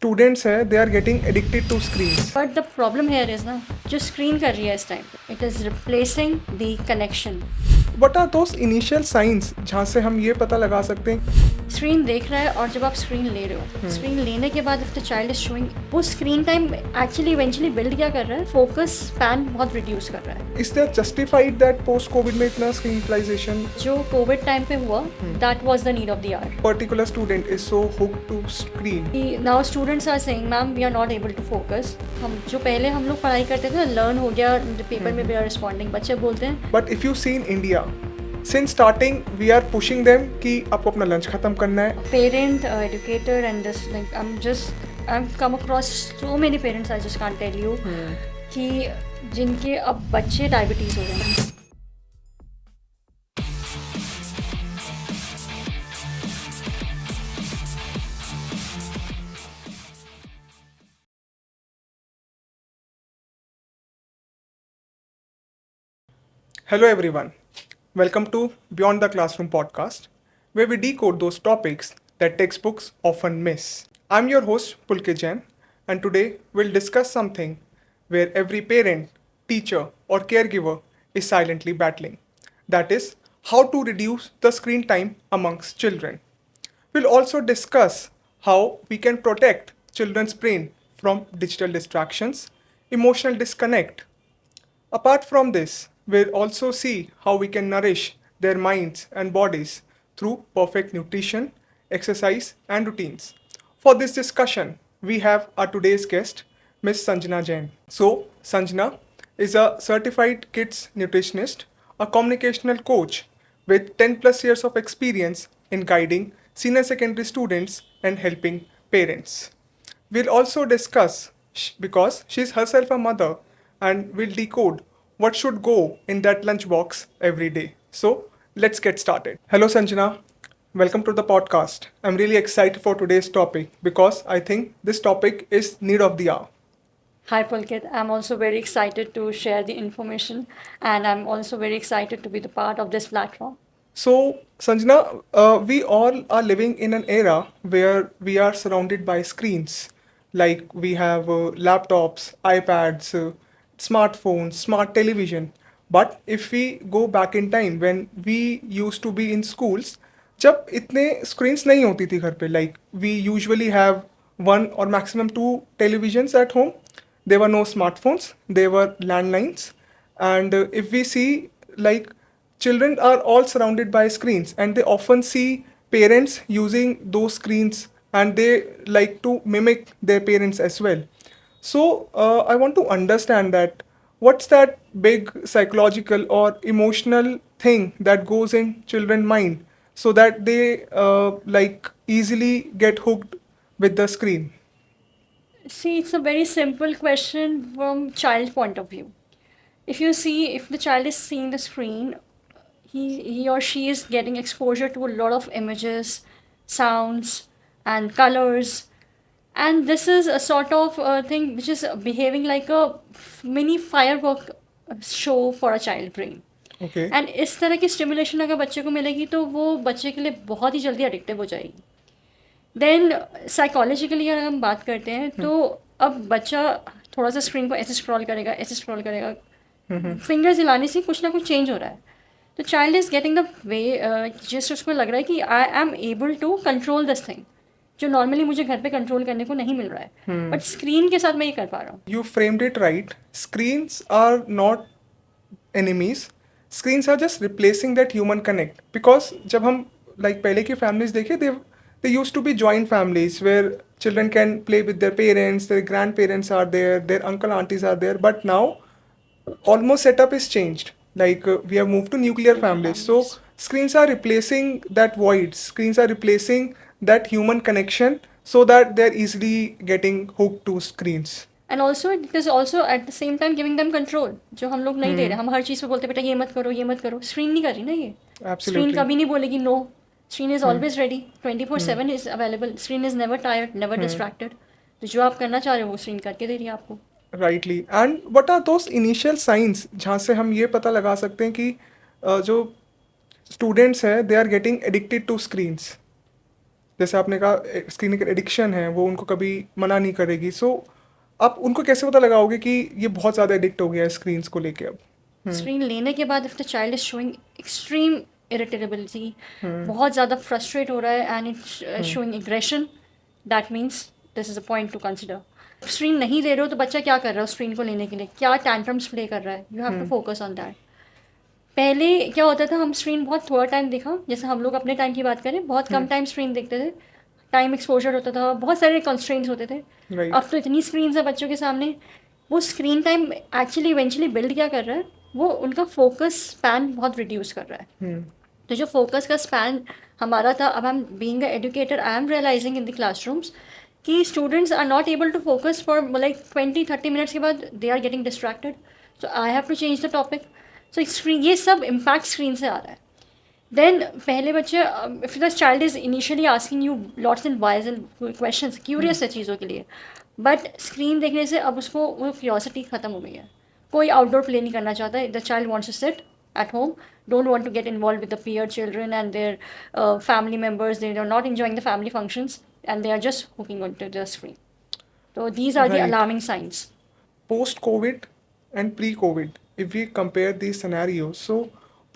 Students हैं they are getting addicted to screens. But the problem here is ना, जो screen कर रही है इस टाइम पे, it is replacing the connection. What are those initial signs जहाँ से हम ये पता लगा सकते हैं? स्क्रीन देख रहा है और जब आप स्क्रीन ले रहे हो, स्क्रीन लेने के बाद if the child is showing, वो screen time actually eventually build क्या कर रहा है, फोकस स्पैन बहुत रिड्यूस कर रहा है. Is there justified that post Covid में इतना स्क्रीन यूटिलाइजेशन? जो कोविड टाइम पे हुआ, that was the need of the hour. Particular student is so hooked to screen. Now students are saying ma'am we are not able to focus. हम जो पहले हम लोग पढ़ाई करते थे, लर्न हो गया, पेपर में भी आर रिस्पॉन्डिंग, बच्चे बोलते हैं. But if you see in India since starting we are pushing them कि आपको अपना लंच खत्म करना है. Parent, educator, and this, like, I've come across so many parents, I just can't tell you, कि जिनके अब बच्चे डायबिटीज़ हो रहे हैं. Hello everyone. Welcome to Beyond the Classroom podcast, where we decode those topics that textbooks often miss. I'm your host Pulkit Jain, and today we'll discuss something where every parent, teacher, or caregiver is silently battling. That is how to reduce the screen time amongst children. We'll also discuss how we can protect children's brain from digital distractions, emotional disconnect. Apart from this, we'll also see how we can nourish their minds and bodies through perfect nutrition, exercise, and routines. For this discussion, we have our today's guest, Ms. Sanjana Jain. So, Sanjana is a certified kids nutritionist, a communicational coach with 10 plus years of experience in guiding senior secondary students and helping parents. We'll also discuss, because she's herself a mother, and we'll decode what should go in that lunchbox every day. So let's get started. Hello, Sanjana. Welcome to the podcast. I'm really excited for today's topic because I think this topic is need of the hour. Hi Pulkit, I'm also very excited to share the information, and I'm also very excited to be the part of this platform. So, Sanjana, we all are living in an era where we are surrounded by screens. Like we have laptops, iPads, smartphones, smart television. But if we go back in time when we used to be in schools, जब इतने screens नहीं होती थी घर पे, like we usually have one or maximum two televisions at home. There were no smartphones, there were landlines. And if we see, like, children are all surrounded by screens and they often see parents using those screens and they like to mimic their parents as well. So I want to understand that what's that big psychological or emotional thing that goes in children's mind so that they like easily get hooked with the screen. See, it's a very simple question from child point of view. If you see, if the child is seeing the screen, he or she is getting exposure to a lot of images, sounds, and colors. And this is a sort of thing which is behaving like a mini firework show for a child brain. Okay. And इस तरह की stimulation अगर बच्चे को मिलेगी तो वो बच्चे के लिए बहुत ही जल्दी एडिक्टिव हो जाएगी. देन साइकोलॉजिकली अगर हम बात करते हैं तो अब बच्चा थोड़ा सा स्क्रीन को ऐसे स्क्रॉल करेगा, फिंगर्स हिलाने से कुछ ना कुछ चेंज हो रहा है. तो child is getting the way, जिस उसको लग रहा है कि I am able to control this thing, जो नॉर्मली मुझे घर पे कंट्रोल करने को नहीं मिल रहा है, बट स्क्रीन के साथ मैं ये कर पा रहा हूँ. You framed it right. Screens are not enemies. Screens are just replacing that human connect. Because जब हम like पहले की families देखे, they used to be joint families where children can play with their parents, their grandparents are there, their uncle aunties are there. But now almost setup is changed. Like we have moved to nuclear families. So screens are replacing that void. Screens are replacing that human connection so that they're easily getting hooked to screens. And also it is also at the same time giving them control, जो हम लोग नहीं दे रहे. हम हर चीज़ पे बोलते बेटा ये मत करो, ये मत करो. स्क्रीन नहीं कर रही ना ये. स्क्रीन कभी नहीं बोलेगी no. Screen is always ready, 24/7 is available. Screen is never tired, never distracted. तो जो आप करना चाह रहे हो वो स्क्रीन करके दे रही है आपको. Rightly. And what are those initial signs जहाँ से हम ये पता लगा सकते हैं कि जो स्टूडेंट्स हैं they are getting addicted to screens? जैसे आपने कहा स्क्रीन का एडिक्शन है वो उनको कभी मना नहीं करेगी, सो आप उनको कैसे पता लगाओगे कि ये बहुत ज़्यादा एडिक्ट हो गया है स्क्रीन्स को लेके अब? स्क्रीन लेने के बाद if the child is showing extreme irritability, बहुत ज़्यादा फ्रस्ट्रेट हो रहा है and it's showing aggression, that means this is a point two consider. Screen नहीं ले रहे हो तो बच्चा क्या कर रहा है स्क्रीन को लेने के लिए, क्या टैंट्रम्स प्ले कर रहा है, you have to focus on that. पहले क्या होता था, हम स्क्रीन बहुत थोड़ा टाइम देखा, जैसे हम लोग अपने टाइम की बात करें बहुत कम टाइम स्क्रीन देखते थे, टाइम एक्सपोजर होता था, बहुत सारे कंस्ट्रेंट्स होते थे. राइट. अब तो इतनी स्क्रीन्स है बच्चों के सामने, वो screen time actually eventually build क्या कर रहा है, वो उनका फोकस स्पैन बहुत रिड्यूस कर रहा है. तो जो फोकस का स्पैन हमारा था, अब हम being a educator I am realizing in the classrooms कि students are not able to focus for like 20-30 minutes के बाद they are getting distracted. So I have to change the topic. So screen, ये सब impact screen से आ रहा है. Then पहले बच्चे, if the child is initially asking you lots and wise and question, curious है चीज़ों के लिए, बट स्क्रीन देखने से अब उसको वो क्यूरियोसिटी ख़त्म हो गई है. कोई आउटडोर प्ले नहीं करना चाहता. The child wants to sit at home, don't want to get involved with the peer children and their family members. They are not enjoying the family functions and they are just hooking onto the screen. So these are the Right. alarming signs. Post COVID and pre COVID, if we compare these scenarios, so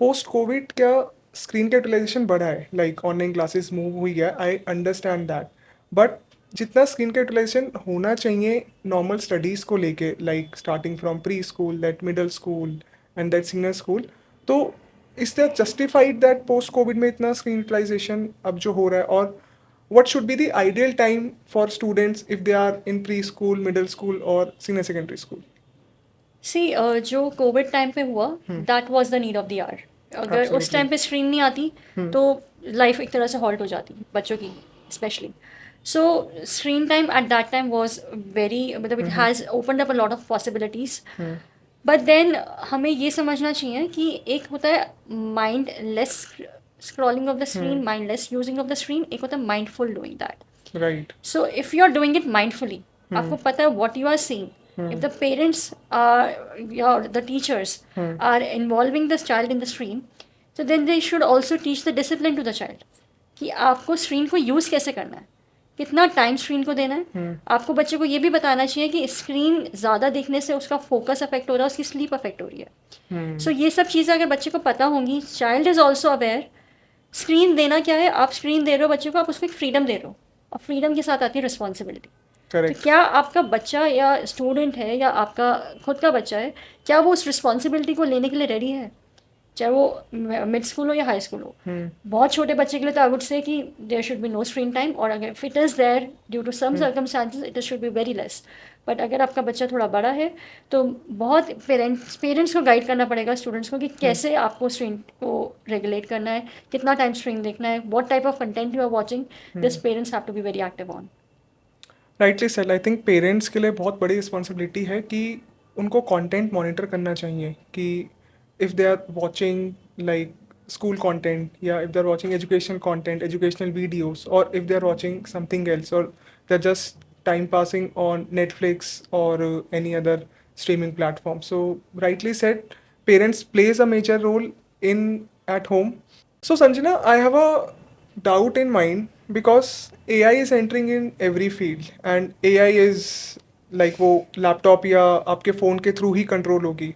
post COVID क्या screen का utilization बढ़ा है, like online classes move हुई है, I understand that, but जितना screen का utilization होना चाहिए नॉर्मल स्टडीज़ को लेके, like starting from pre school, that middle school and that senior school, तो is that justified that post Covid में इतना स्क्रीन यूटिलाइजेशन अब जो हो रहा है, और what should be the ideal time for students if they are in preschool, middle school or senior secondary school? सी जो कोविड टाइम पे हुआ, that was the need of the hour. अगर उस Absolutely. टाइम पे स्क्रीन नहीं आती तो life एक तरह से हॉल्ट हो जाती बच्चों की specially. So screen time at that time was very, मतलब it has opened up a lot of possibilities. But then हमें ये समझना चाहिए कि एक होता है mindless scrolling of the screen, mindless using of the screen, एक होता है mindful doing that. Right. So if you are doing it mindfully, आपको पता है what you are seeing. If the parents are, or the teachers are involving this child in the screen, so then they should also teach the discipline to the child कि आपको screen को use कैसे करना है, कितना time screen को देना है. आपको बच्चे को ये भी बताना चाहिए कि स्क्रीन ज़्यादा देखने से उसका फोकस अफेक्ट हो रहा है, उसकी स्लीप अफेक्ट हो रही है. सो ये सब चीज़ें अगर बच्चे को पता होंगी, child is also aware. Screen देना क्या है, आप स्क्रीन दे रहे हो बच्चे को, आप उसको एक फ्रीडम दे रहे हो, और फ्रीडम के साथ आती है रिस्पॉन्सिबिलिटी. तो Correct. क्या आपका बच्चा या स्टूडेंट है या आपका खुद का बच्चा है, क्या वो उस रिस्पॉन्सिबिलिटी को लेने के लिए रेडी है, चाहे वो मिड स्कूल हो या हाई स्कूल हो. बहुत छोटे बच्चे के लिए तो आई वुड से कि there should be no screen time, और अगर it is there due to some circumstances it should be very less. बट अगर आपका बच्चा थोड़ा बड़ा है तो बहुत पेरेंट्स को गाइड करना पड़ेगा स्टूडेंट्स को कि कैसे आपको स्क्रीन को रेगुलेट करना है, कितना टाइम स्क्रीन देखना है, what type of content you are watching. This parents have to be very active on. Rightly said. I think parents के लिए बहुत बड़ी रिस्पॉन्सिबिलिटी है कि उनको कंटेंट मॉनिटर करना चाहिए कि if they are watching like school content, yeah, if they're watching educational content, educational videos, or if they're watching something else, or they're just time passing on Netflix or any other streaming platform. So rightly said, parents plays a major role in at home. So Sanjana, I have a doubt in mind because AI is entering in every field and AI is like वो laptop या आपके phone के through ही control होगी.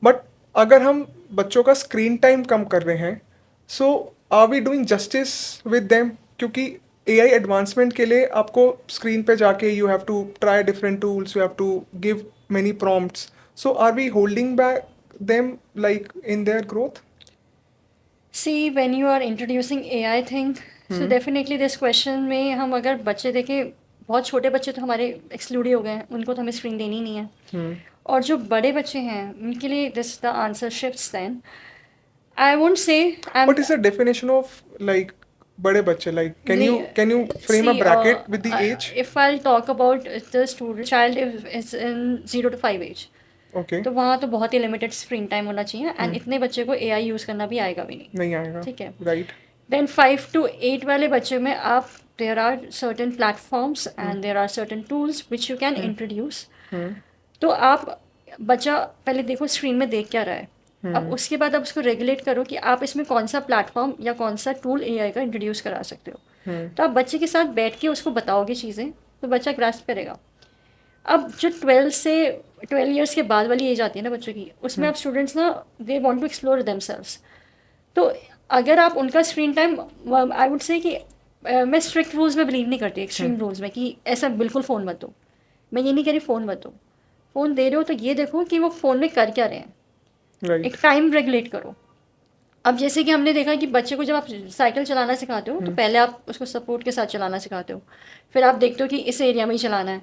But अगर हम बच्चों का screen time कम कर रहे हैं, so are we doing justice with them? क्योंकि AI एडवांसमेंट के लिए आपको स्क्रीन पे जाके you have to try different tools, you have to give many prompts. So are we holding back them like in their growth? See, when you are introducing AI thing, so definitely this question में हम अगर बच्चे देखें, बहुत छोटे बच्चे तो हमारे एक्सक्लूड ही हो गए हैं, उनको तो हमें स्क्रीन देनी ही नहीं है. और जो बड़े बच्चे हैं उनके लिए this the answer shifts. Then I won't say What is the definition of like बड़े बच्चे? Like can you frame a bracket with the age? If I'll talk about the student child is in 0 to 5 age, Okay. तो वहाँ तो बहुत ही limited screen time होना चाहिए. And इतने बच्चे को AI यूज़ करना भी आएगा भी नहीं. नहीं आएगा. ठीक है. Right. देन 5 to 8 वाले बच्चे में आप there are certain platforms and there are certain tools which you can introduce. तो आप बच्चा पहले देखो स्क्रीन में देख क्या रहा है, अब उसके बाद आप उसको रेगुलेट करो कि आप इसमें कौन सा प्लेटफॉर्म या कौन सा टूल AI का इंट्रोड्यूस करा सकते हो. तो आप बच्चे के साथ बैठ के उसको बताओगे चीज़ें तो बच्चा ग्रास्प करेगा। अब जो 12 ईयर्स के बाद वाली एज आती है ना बच्चों की, उसमें आप स्टूडेंट्स ना they want to explore themselves. तो अगर आप उनका screen time, I would say कि मैं स्ट्रिक्ट रूल्स में बिलीव नहीं करती, एक्सट्रीम रूल्स में कि ऐसा बिल्कुल फ़ोन मत दो। मैं ये नहीं कह रही फ़ोन मत दो, फ़ोन दे रहे हो तो ये देखो कि वो फ़ोन में कर क्या रहे हैं, राइट। एक टाइम रेगुलेट करो। अब जैसे कि हमने देखा कि बच्चे को जब आप साइकिल चलाना सिखाते हो तो पहले आप उसको सपोर्ट के साथ चलाना सिखाते हो, फिर आप देखते हो कि इस एरिया में ही चलाना है,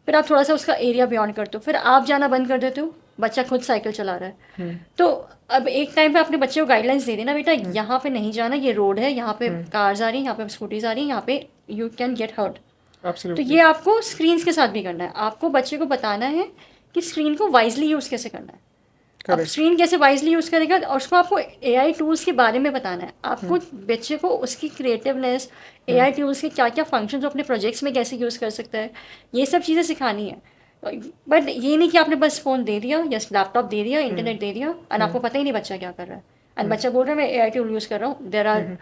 फिर आप थोड़ा सा उसका एरिया बियॉन्ड करते हो, फिर आप जाना बंद कर देते हो, बच्चा खुद साइकिल चला रहा है। तो अब एक टाइम पे अपने बच्चे को गाइडलाइंस दे देना, बेटा यहाँ पे नहीं जाना, ये रोड है, यहाँ पे कार्स आ रही हैं, यहाँ पे स्कूटीज आ रही हैं, यहाँ पे यू कैन गेट हर्ट। तो एब्सोल्युटली। ये आपको स्क्रीन्स के साथ भी करना है, आपको बच्चे को बताना है कि स्क्रीन को वाइजली यूज़ कैसे करना है। अब करेक्ट। स्क्रीन कैसे वाइजली यूज़ करेगा और उसको आपको एआई टूल्स के बारे में बताना है, आपको बच्चे को उसकी क्रिएटिवनेस, एआई टूल्स के क्या क्या फंक्शंस अपने प्रोजेक्ट्स में कैसे यूज़ कर सकता है, ये सब चीज़ें सिखानी है। बट ये नहीं कि आपने बस फ़ोन दे दिया या लैपटॉप दे दिया, इंटरनेट दे दिया और आपको पता ही नहीं बच्चा क्या कर रहा है, एंड बच्चा बोल रहा है मैं एआई टूल यूज़ कर रहा हूँ। There are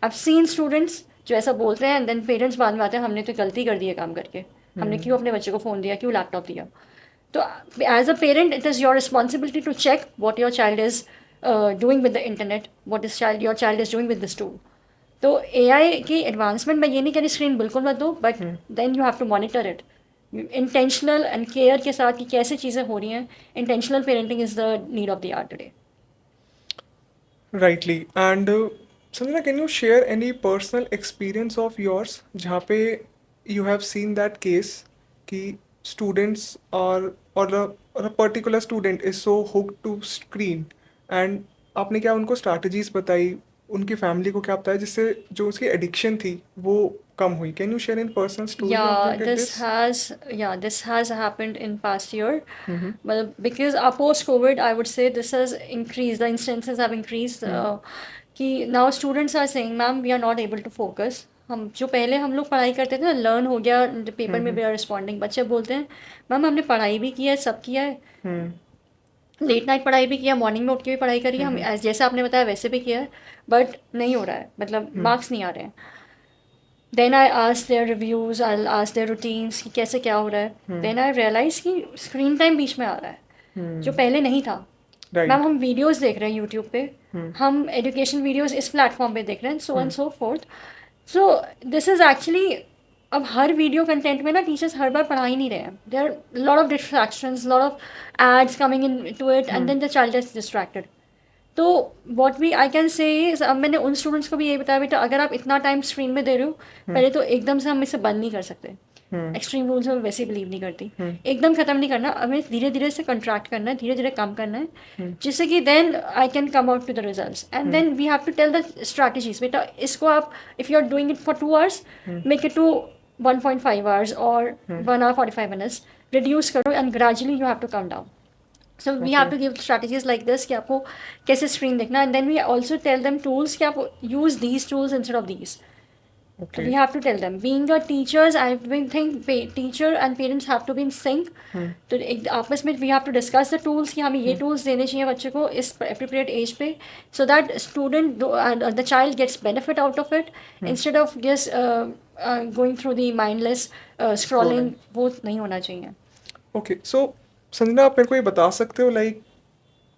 I seen students जो ऐसा बोलते हैं एंड देन पेरेंट्स बाद में आते हैं हमने तो गलती कर दी है काम करके, हमने क्यों अपने बच्चे को फ़ोन दिया, क्यों लैपटॉप दिया। तो as a parent it is your responsibility to check what your child is doing with the internet, what is your child is doing with this tool. तो एआई की एडवांसमेंट मैं ये नहीं कह रही स्क्रीन बिल्कुल मत दो, but then you have to monitor it intentional and care के साथ कि कैसे चीज़ें हो रही हैं। Intentional parenting is the need of the hour today. Rightly. And Sanjana, can you share any personal experience of yours जहाँ पे you have seen that case कि स्टूडेंट्स और a particular student is so hook to screen, and आपने क्या उनको strategies बताई, उनकी family को क्या बताया जिससे जो उसकी एडिक्शन थी वो कम हुई? Can you share in personal story of Yeah, like this this? has yeah, this has happened in past year. But because post COVID, I would say this has increased. The instances have increased. कि now students are saying, "Ma'am, we are not able to focus." हम जो पहले हम लोग पढ़ाई करते थे ना, लर्न हो गया, पेपर में वी आर रिस्पॉन्डिंग। बच्चे बोलते हैं, मैम हमने पढ़ाई भी किया है, सब किया है, लेट नाइट पढ़ाई भी किया, मॉर्निंग में उठ के भी पढ़ाई करी है, हम जैसे आपने बताया वैसे भी किया है, बट नहीं हो रहा है, मतलब मार्क्स नहीं आ रहे हैं। Then I ask their reviews, I ask their routines कि कैसे क्या हो रहा है। देन आई रियलाइज़ कि स्क्रीन टाइम बीच में आ रहा है जो पहले नहीं था। Ma'am right. हम वीडियोस देख रहे हैं यूट्यूब पे, हम एजुकेशन वीडियोस इस प्लेटफॉर्म पे देख रहे हैं, so and so fourth. So this is actually, अब हर वीडियो कंटेंट में ना टीचर्स हर बार पढ़ा ही नहीं रहे हैं। There are lot of distractions, lot of ads coming into it and then the child is distracted. तो what we I can say, अब मैंने उन स्टूडेंट्स को भी यही बताया, बेटा अगर आप इतना टाइम स्क्रीन में दे रहे हो, पहले तो एकदम से हम इसे बंद नहीं कर सकते, एक्सट्रीम रूल्स में वैसे बिलीव नहीं करती, एकदम ख़त्म नहीं करना, हमें धीरे धीरे से कंट्रैक्ट करना है, धीरे धीरे कम करना है, जिससे कि then I can come out to the results and then we have to tell the strategies. बेटा इसको आप, if you are doing it for 2 hours, make it to 1.5 hours और 1 hour 45 minutes, रिड्यूस करो and gradually you have to come down. So we have to give strategies like this कि आपको कैसे screen देखना है, and then we also tell them tools कि आप use these tools instead of these. Okay. We have to tell them. Being a teachers, I think teacher and parents have to be in sync. तो एक आपस में we have to discuss the tools कि हमें ये tools देने चाहिए बच्चे को इस appropriate age पे, so that student and the child gets benefit out of it instead of just going through the mindless scrolling. वो नहीं होना चाहिए। ओके, सो संजना, आप मेरे को ये बता सकते हो, लाइक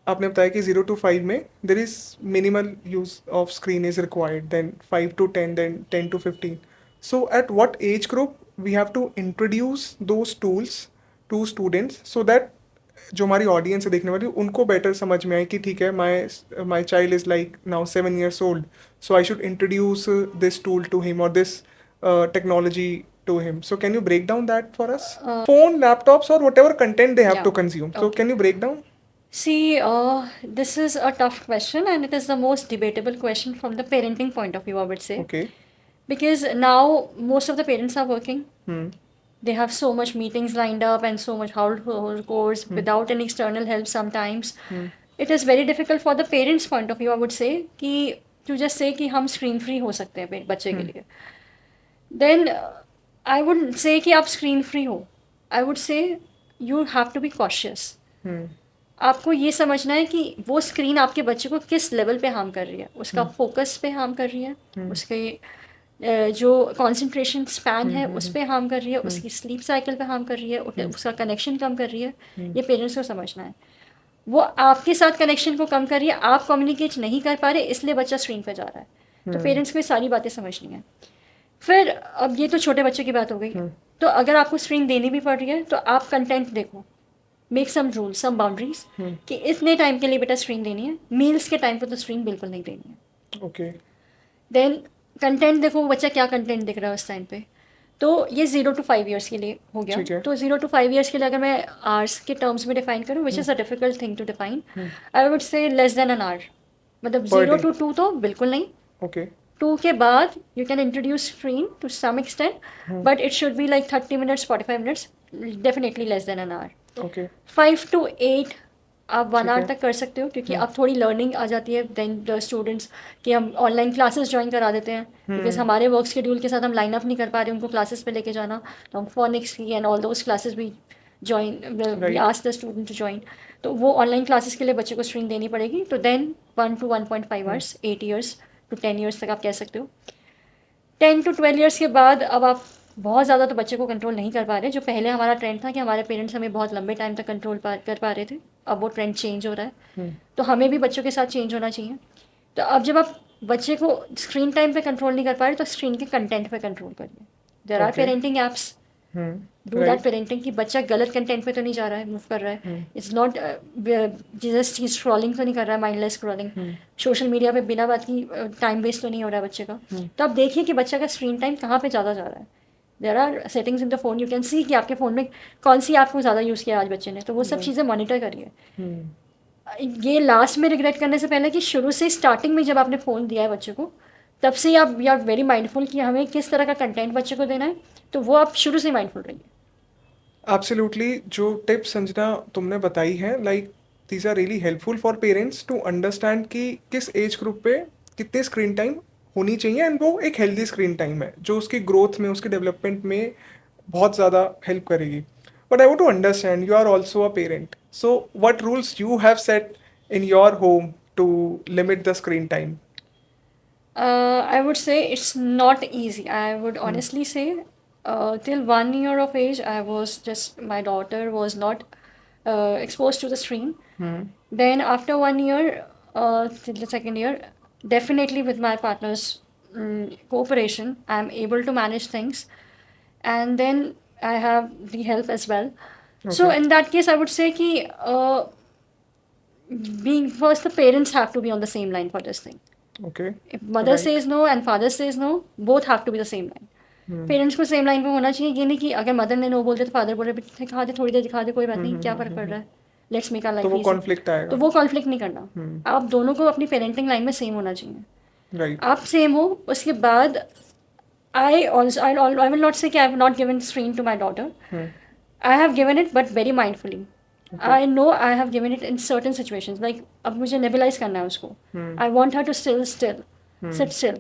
आपने बताया कि 0 to 5 में there is minimal use of screen is required, then 5 to 10, then 10 to 15. So at what age group we have to introduce those tools to students so that जो हमारी ऑडियंस है देखने वाली उनको बेटर समझ में आए कि ठीक है, my child is like now 7 years old, so I should introduce this tool to him or this technology to him. So can you break down that for us? Phone, laptops, or whatever content they have to Yeah. consume. So Okay. can you break down? See, this is a tough question, and it is the most debatable question from the parenting point of view, I would say. Okay. Because now most of the parents are working. Hmm. They have so much meetings lined up and so much household chores without any external help sometimes. It is very difficult for the parents' point of view, I would say, कि to just say कि हम screen free हो सकते हैं बच्चे के लिए. Then I wouldn't say कि आप screen free हो. I would say you have to be cautious. आपको ये समझना है कि वो स्क्रीन आपके बच्चे को किस लेवल पे हार्म कर रही है, उसका फोकस पे हार्म कर रही है, उसके जो कंसंट्रेशन स्पैन है उस पे हार्म कर रही है, उसकी स्लीप साइकिल पे हार्म कर रही है, उसका कनेक्शन कम कर रही है। ये पेरेंट्स को समझना है। वो आपके साथ कनेक्शन को कम कर रही है, आप कम्युनिकेट नहीं कर पा रहे, इसलिए बच्चा स्क्रीन पे जा रहा है। तो पेरेंट्स को ये सारी बातें समझनी है। फिर अब ये तो छोटे बच्चे की बात हो गई। तो अगर आपको स्क्रीन देनी भी पड़ रही है तो आप कंटेंट देखो, मेक सम रूल्स, सम बाउंड्रीज कि इतने टाइम के लिए बेटा स्क्रीन देनी है, मील्स के टाइम पे तो स्क्रीन बिल्कुल नहीं देनी है। ओके। देन कंटेंट देखो बच्चा क्या कंटेंट देख रहा है उस टाइम पे। तो ये 0 to 5 years के लिए हो गया। ठीक है। तो 0 to 5 years के लिए अगर मैं आवर्स के टर्म्स में डिफाइन करूँ, which is a difficult thing to define, I would say less than an hour. मतलब पर 0 to 2 तो बिल्कुल नहीं। ओके। 2 के बाद you can introduce screen to some extent, but it should be like 30 minutes 45 minutes, definitely less than an hour. Okay. 5 to 8 आप 1 hour है। तक कर सकते हो, क्योंकि अब थोड़ी लर्निंग आ जाती है। देन द स्टूडेंट्स कि हम ऑनलाइन क्लासेस ज्वाइन करा देते हैं, बिकॉज हमारे वर्क शेड्यूल के साथ हम लाइन अप नहीं कर पा रहे उनको क्लासेस पे लेके जाना। तो हम फोनिक्स की एंड ऑल दोज क्लासेस भी join, we ask the student to join. तो वो ऑनलाइन क्लासेस के लिए बच्चे को स्ट्रीम देनी पड़ेगी। तो then 1 to 1.5 hours, 8 years to 10 years तक आप कह सकते हो। 10 to 12 years के बाद अब आप बहुत ज़्यादा तो बच्चे को कंट्रोल नहीं कर पा रहे। जो पहले हमारा ट्रेंड था कि हमारे पेरेंट्स हमें बहुत लंबे टाइम तक कंट्रोल कर पा रहे थे, अब वो ट्रेंड चेंज हो रहा है। तो हमें भी बच्चों के साथ चेंज होना चाहिए। तो अब जब आप बच्चे को स्क्रीन टाइम पे कंट्रोल नहीं कर पा रहे, तो स्क्रीन के कंटेंट पे कंट्रोल करिए। There are okay. Parenting apps, do that parenting कि बच्चा गलत कंटेंट पे तो नहीं जा रहा है, मूव कर रहा है। इट्स नॉट जस्ट चीज स्क्रॉलिंग तो नहीं कर रहा है, माइंडलेस स्क्रॉलिंग सोशल मीडिया पे बिना बात की टाइम वेस्ट तो नहीं हो रहा है बच्चे का। तो आप देखिए कि बच्चा का स्क्रीन टाइम कहाँ पे ज़्यादा जा रहा है। There are settings in the phone, you can see कि आपके फ़ोन में कौन सी ऐप को ज़्यादा यूज़ किया आज बच्चे ने। तो वो सब चीज़ें मॉनिटर करिए। ये लास्ट में रिग्रेट करने से पहले कि शुरू से स्टार्टिंग में जब आपने फ़ोन दिया है बच्चे को, तब से ही आप आर वेरी माइंडफुल कि हमें किस तरह का कंटेंट बच्चे को देना है। तो वो आप शुरू से माइंडफुल रहिए। एब्सोल्युटली। जो टिप्स संजना तुमने बताई है, like these are really helpful for parents to understand कि किस एज ग्रुप पे कितने स्क्रीन टाइम होनी चाहिए, एंड वो एक हेल्दी स्क्रीन टाइम है जो उसकी ग्रोथ में, उसके डेवलपमेंट में बहुत ज़्यादा हेल्प करेगी। But I want to understand, you are also a parent, so what rules you have set in your home to limit the screen time? I would say it's not easy. I would honestly say, till 1 year of age, my daughter was not exposed to the screen. Then after 1 year, till the second year, definitely with my partner's cooperation, I'm able to manage things. And then I have the help as well. So Okay. in that case, I would say कि being first, the parents have to be on the same line for this thing. Okay. If mother Right. says no and father says no, both have to be the same line. Parents को same line पे होना चाहिए। ये नहीं कि अगर mother ने no बोल दिया तो फादर बोले दिखा दे, थोड़ी देर दिखा दे, कोई बात नहीं, क्या फर्क पड़ रहा है, लेट्स मेक आवर तो लाइफ वो इजी। कॉन्फ्लिक्ट तो आएगा। वो कॉन्फ्लिक्ट नहीं करना। आप दोनों को अपनी पेरेंटिंग लाइन में सेम होना चाहिए। राइट। आप सेम हो, उसके बाद I will not say कि I have not given screen to my daughter. I have given it, but very mindfully. I know I have given it in certain situations. Like अब मुझे nebulize करना है उसको. I want her to sit still.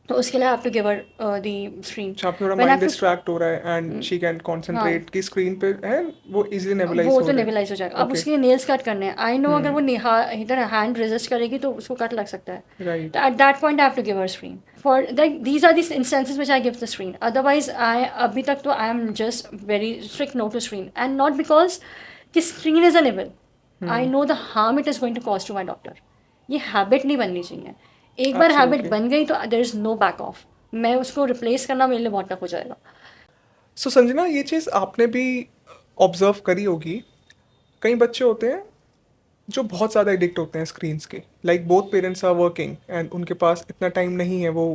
तो उसके लिए I have to give her the screen. अच्छा, आपका When I mind have to distract हो रहा है एंड शी कैन कॉन्सेंट्रेट कि स्क्रीन पे है, वो इजीली नेबुलाइज वो हो तो रहा है। नेबुलाइज हो जाएगा। अब Okay. उसके नेल्स कट करने हैं, आई नो अगर वो इधर हैंड रेजिस्ट करेगी तो उसको कट लग सकता है। Right. तो at that point I have to give her screen for like these are this instances which I give the screen. Otherwise I अभी तक तो I am just very strict no to screen, and not because कि screen is an evil, I know the harm it is going to cause to my daughter. ये habit नहीं बननी चाहिए। एक बार habit Absolutely. बन गई तो there is no back off. मैं उसको रिप्लेस करना मेरे लिए बहुत टफ हो जाएगा। सो संजना, ये चीज़ आपने भी ऑब्जर्व करी होगी, कई बच्चे होते हैं जो बहुत ज़्यादा एडिक्ट होते हैं स्क्रीन्स के, like both parents are working and उनके पास इतना टाइम नहीं है वो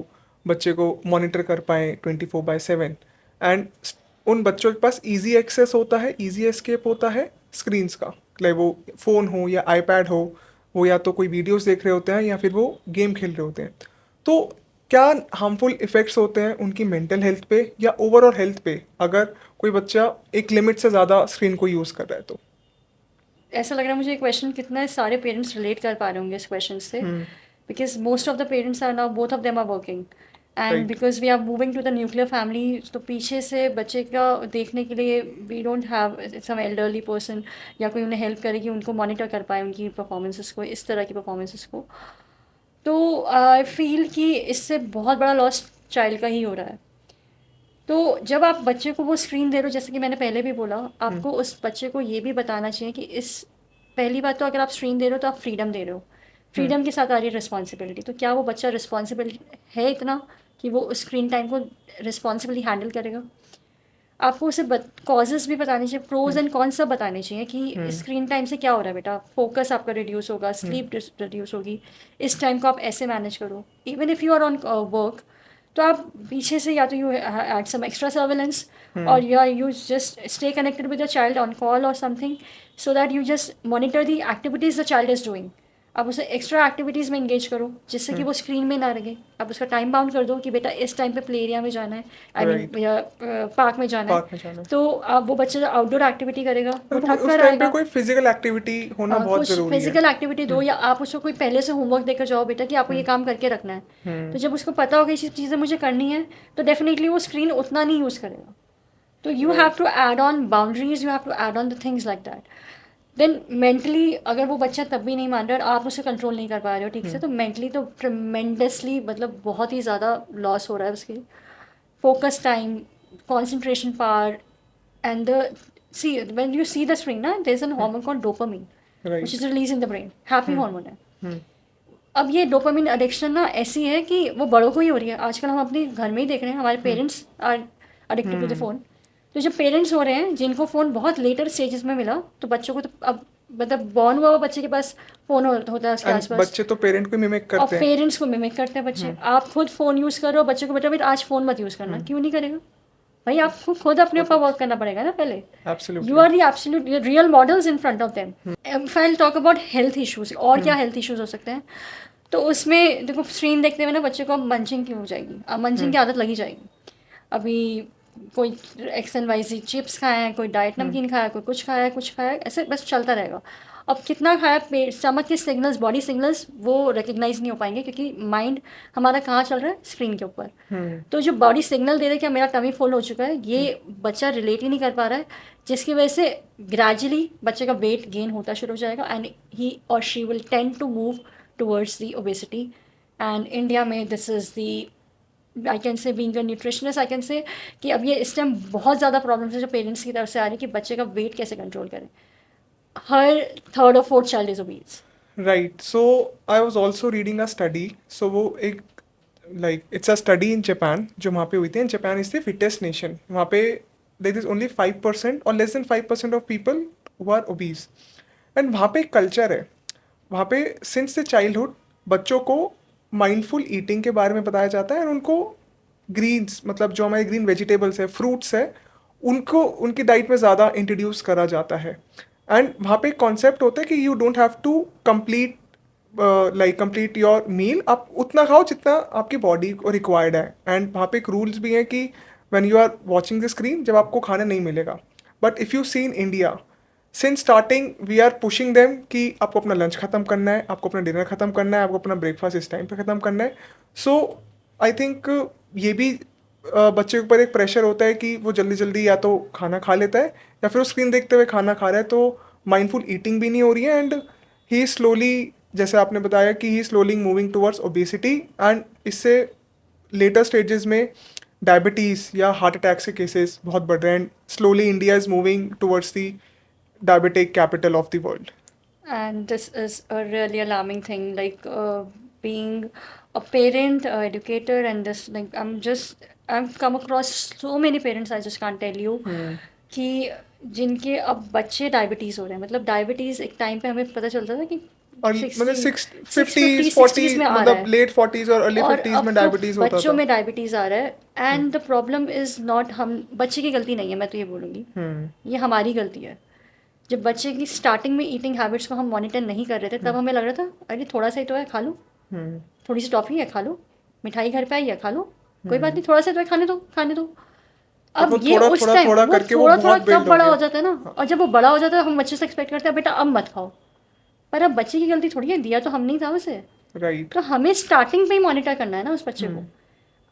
बच्चे को मॉनिटर कर पाए 24/7, एंड उन बच्चों के पास इजी एक्सेस होता है, इजी एस्केप होता है स्क्रीन्स का, लाइक वो फ़ोन हो या आईपैड हो, वो या तो कोई वीडियोस देख रहे होते हैं या फिर वो गेम खेल रहे होते हैं। तो क्या हार्मफुल इफ़ेक्ट्स होते हैं उनकी मेंटल हेल्थ पे या ओवरऑल हेल्थ पे अगर कोई बच्चा एक लिमिट से ज़्यादा स्क्रीन को यूज़ कर रहा है तो? ऐसा लग रहा है मुझे ये क्वेश्चन कितना सारे पेरेंट्स रिलेट कर पा रहे होंगे इस क्वेश्चन से, because most of the parents are now both of them are working, and Right. Because we are moving to the nuclear family, तो पीछे से बच्चे का देखने के लिए we don't have some elderly person या कोई उन्हें हेल्प करे कि उनको मॉनिटर कर पाए उनकी परफॉर्मेंसेस को, इस तरह की परफॉर्मेंसेस को। तो आई फील कि इससे बहुत बड़ा लॉस चाइल्ड का ही हो रहा है। तो जब आप बच्चे को वो स्क्रीन दे रहे हो, जैसे कि मैंने पहले भी बोला, आपको उस बच्चे को ये भी बताना चाहिए कि इस पहली बात तो अगर आप स्क्रीन दे रहे हो तो आप फ्रीडम दे रहे हो, फ्रीडम के साथ आ रही है रिस्पॉन्सिबिलिटी। तो क्या वो बच्चा रिस्पॉन्सिबल है इतना कि वो उस स्क्रीन टाइम को रिस्पॉन्सिबली हैंडल करेगा? आपको उसे कॉजेज़ भी बताने चाहिए, प्रोज एंड कॉन्स सब बताने चाहिए कि स्क्रीन टाइम से क्या हो रहा है बेटा, फोकस आपका रिड्यूस होगा, स्लीप रिड्यूस होगी, इस टाइम को आप ऐसे मैनेज करो। Even if you are on work, तो आप पीछे से या तो you add some extra surveillance, और या you just stay connected with the child on call और something, so that you just monitor the activities the child is doing. आप उसे एक्स्ट्रा एक्टिविटीज़ में इंगेज करो जिससे कि वो स्क्रीन में ना लगे। आप उसका टाइम बाउंड कर दो कि बेटा इस टाइम पे प्ले एरिया में जाना है, आई राइट, मीन या पार्क में जाना पार्क में है। जाना है। तो आप वो बच्चा आउटडोर एक्टिविटी करेगा, वो मतलब थक उस कर टाइम पे आएगा। कोई फिजिकल एक्टिविटी होना हाँ, बहुत कुछ ज़रूरी है। फिजिकल एक्टिविटी दो, या आप उसको कोई पहले से होमवर्क देकर जाओ बेटा कि आपको ये काम करके रखना है। तो जब उसको पता होगा ये चीज़ें मुझे करनी है, तो डेफिनेटली वो स्क्रीन उतना नहीं यूज़ करेगा। तो you have to add on boundaries, you have to add on the things like that. Then mentally अगर वो बच्चा तब भी नहीं मान रहा और आप उसे कंट्रोल नहीं कर पा रहे हो ठीक से, तो मेंटली तो ट्रमेंडसली मतलब बहुत ही ज़्यादा लॉस हो रहा है उसके। Focus time, concentration power, and the see when you see the screen na, there's an hormone called dopamine which is right. released in the brain, happy hormone है। अब ये डोपामिन एडिक्शन ना ऐसी है कि वो बड़ों को ही हो रही है। आजकल हम अपने घर में ही देख रहे हैं, हमारे parents are addicted to the phone. तो जब पेरेंट्स हो रहे हैं जिनको फ़ोन बहुत लेटर स्टेजेस में मिला, तो बच्चों को तो अब मतलब बॉर्न हुआ बच्चे के पास फ़ोन होता है उसके एंड आसपास, बच्चे तो पेरेंट को मिमिक और करते हैं। पेरेंट्स को मिमिक करते हैं बच्चे। आप खुद फ़ोन यूज़ करो, बच्चे को बेटा बेटा आज फ़ोन मत यूज़ करना, क्यों नहीं करेगा भाई? आपको खुद अपने ऊपर वर्क करना पड़ेगा ना पहले। You absolutely. Are the absolute real models in front of them. If I talk about health issues, और क्या हेल्थ इश्यूज हो सकते हैं, तो उसमें देखो स्क्रीन देखते हुए ना बच्चे को मंचिंग की हो जाएगी, अब मंचिंग की आदत लगी जाएगी। अभी कोई X and Y Z chips खाए हैं, कोई डाइट नमकीन खाया है, कोई कुछ खाया है, कुछ खाया है, ऐसे बस चलता रहेगा। अब कितना खाया, पेट स्टमक के सिग्नल्स, बॉडी सिग्नल्स वो रिकग्नाइज नहीं हो पाएंगे, क्योंकि माइंड हमारा कहाँ चल रहा है, स्क्रीन के ऊपर। तो जो बॉडी सिग्नल दे रहा है कि मेरा टमी फुल हो चुका है, ये बच्चा रिलेट ही नहीं कर पा रहा है, जिसकी वजह से ग्रेजुअली बच्चे का वेट गेन होता शुरू हो जाएगा, एंड ही और she will tend to move towards the obesity. And India में this is the, I can say being a nutritionist, I can say कि अब ये इस टाइम बहुत ज़्यादा प्रॉब्लम्स है जो पेरेंट्स की तरफ से आ रही है कि बच्चे का वेट कैसे कंट्रोल करें। हर थर्ड और fourth child is obese. Right. So I was also reading a study. So वो एक like it's a study in Japan जो वहाँ पे हुई थी। And Japan is the fittest nation. वहाँ पे देर इज ओनली 5% और less than 5% of people who are obese. And वहाँ पे एक कल्चर है। वहाँ पे सिंस द चाइल्डहुड बच्चों को माइंडफुल ईटिंग के बारे में बताया जाता है। और उनको ग्रीन्स, मतलब जो हमारे ग्रीन वेजिटेबल्स है, फ्रूट्स है, उनको उनकी डाइट में ज़्यादा इंट्रोड्यूस करा जाता है। एंड वहाँ पे एक कॉन्सेप्ट होता है कि you don't have to complete complete your meal. आप उतना खाओ जितना आपकी बॉडी को रिक्वायर्ड है। एंड वहाँ पे एक रूल्स भी हैं कि when you are watching the screen, जब आपको खाना नहीं मिलेगा। But if you see in India, since starting we are pushing them कि आपको अपना लंच ख़त्म करना है, आपको अपना डिनर ख़त्म करना है, आपको अपना ब्रेकफास्ट इस टाइम पे ख़त्म करना है। सो आई थिंक ये भी बच्चे के ऊपर एक प्रेशर होता है कि वो जल्दी जल्दी या तो खाना खा लेता है या फिर वो स्क्रीन देखते हुए खाना खा रहा है। तो माइंडफुल ईटिंग भी नहीं हो रही है। एंड ही स्लोली, जैसे आपने बताया कि he slowly moving towards obesity. And इससे लेटर स्टेजेस में डायबिटीज़ या हार्ट अटैक से केसेस बहुत बढ़ रहे हैं। And slowly India is moving towards the diabetic capital of the world. And this is a really alarming thing, like being a parent, educator, and this, like I've come across so many parents, I just can't tell you कि जिनके अब बच्चे diabetes हो रहे हैं। मतलब diabetes एक time पे हमें पता चलता था कि और मतलब 60 50s 60s 40s, में आ रहा मतलब है, लेट 40s और अर्ली और 50s अब में तो डायबिटीज होता बच्चों था। में डायबिटीज़ आ रहा है। And the problem is not हम बच्चे की गलती नहीं है, मैं तो ये बोलूँगी ये हमारी गलती है। जब बच्चे की स्टार्टिंग में ईटिंग हैबिट्स को हम मॉनिटर नहीं कर रहे थे, तब हमें लग रहा था अरे थोड़ा सा ही तो है, खा लो, थोड़ी सी टॉफ़ी है, खा लो, मिठाई घर पे आई है, खा लो, कोई बात नहीं, थोड़ा सा तो है, खाने दो खाने दो। अब वो अब ये थोड़ा उस थोड़ा टाइम थोड़ा वो करके वो थोड़ा थोड़ा बहुत बिल्ड कब हो बड़ा हो गया। जाता है ना, और जब वो बड़ा हो जाता है हम बच्चे से एक्सपेक्ट करते हैं बेटा अब मत खाओ। पर अब बच्चे की गलती थोड़ी है, दिया तो हम नहीं था उसे। राइट। तो हमें स्टार्टिंग पे ही मॉनिटर करना है ना उस बच्चे को।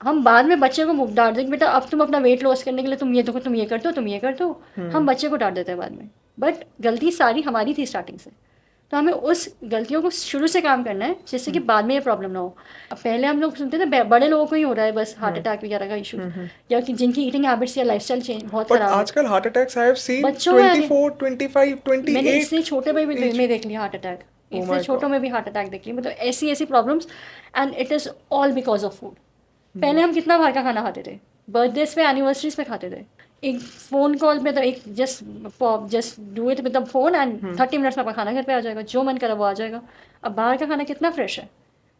हम बाद में बच्चे को डांट देंगे बेटा अब तुम अपना वेट लॉस करने के लिए तुम ये देखो, तुम ये कर दो, तुम ये कर दो। हम बच्चे को डांट देते हैं बाद में, बट गलती सारी हमारी थी स्टार्टिंग से। तो हमें उस गलतियों को शुरू से काम करना है जिससे कि बाद में ये प्रॉब्लम ना हो। अब पहले हम लोग सुनते थे बड़े लोगों को ही हो रहा है बस हार्ट अटैक वगैरह का इशू, या कि जिनकी ईटिंग हैबिट्स या लाइफस्टाइल चेंज बहुत बट ख़राब है। आजकल heart attacks I have seen बच्चों में आ रहे, 24, 25, मैंने इससे 28 छोटे में भी एज. में देख लिया हार्ट अटैक, ओ इससे माय छोटों गॉड. में भी हार्ट अटैक देख लिया, मतलब ऐसी ऐसी problems, and it is all because of food. पहले हम कितना बाहर का खाना खाते थे, बर्थडेज पे एनिवर्सरीज पे खाते थे, एक फ़ोन कॉल में तो एक just do it with the phone and 30 minutes में आपका खाना घर पे आ जाएगा, जो मन करा वो आ जाएगा। अब बाहर का खाना कितना फ्रेश है,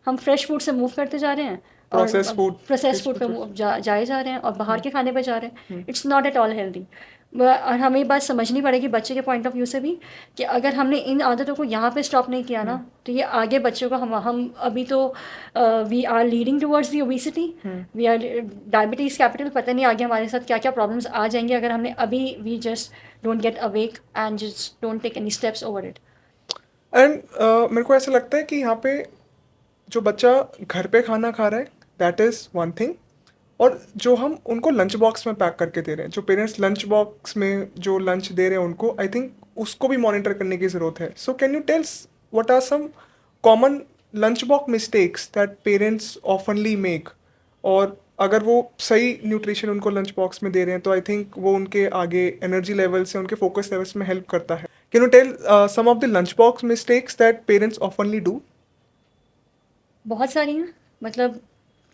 हम फ्रेश फूड से मूव करते जा रहे हैं और प्रोसेस फूड प्रोसेस किस फूड पे जाए जा रहे हैं और बाहर के खाने पे जा रहे हैं। It's not at all healthy. और हमें ये बात समझनी पड़ेगी बच्चे के पॉइंट ऑफ व्यू से भी, कि अगर हमने इन आदतों को यहाँ पे स्टॉप नहीं किया ना, तो ये आगे बच्चों को हम अभी तो we are leading towards the obesity, we are diabetes capital, पता नहीं आगे हमारे साथ क्या क्या प्रॉब्लम्स आ जाएंगे अगर हमने अभी we just don't get awake and just don't take any steps over it. And मेरे को ऐसा लगता है कि यहाँ पे जो बच्चा घर पे खाना खा रहा है दैट इज़ वन थिंग, और जो हम उनको लंच बॉक्स में पैक करके दे रहे हैं, जो पेरेंट्स लंच बॉक्स में जो लंच दे रहे हैं उनको, आई थिंक उसको भी मॉनिटर करने की ज़रूरत है. So can you tells what are some common lunch box mistakes that parents oftenly make, और अगर वो सही न्यूट्रिशन उनको लंच बॉक्स में दे रहे हैं तो आई थिंक वो उनके आगे एनर्जी लेवल से उनके फोकस लेवल्स में हेल्प करता है. Can you tell some of the lunch box mistakes that parents oftenly do? बहुत सारी हैं, मतलब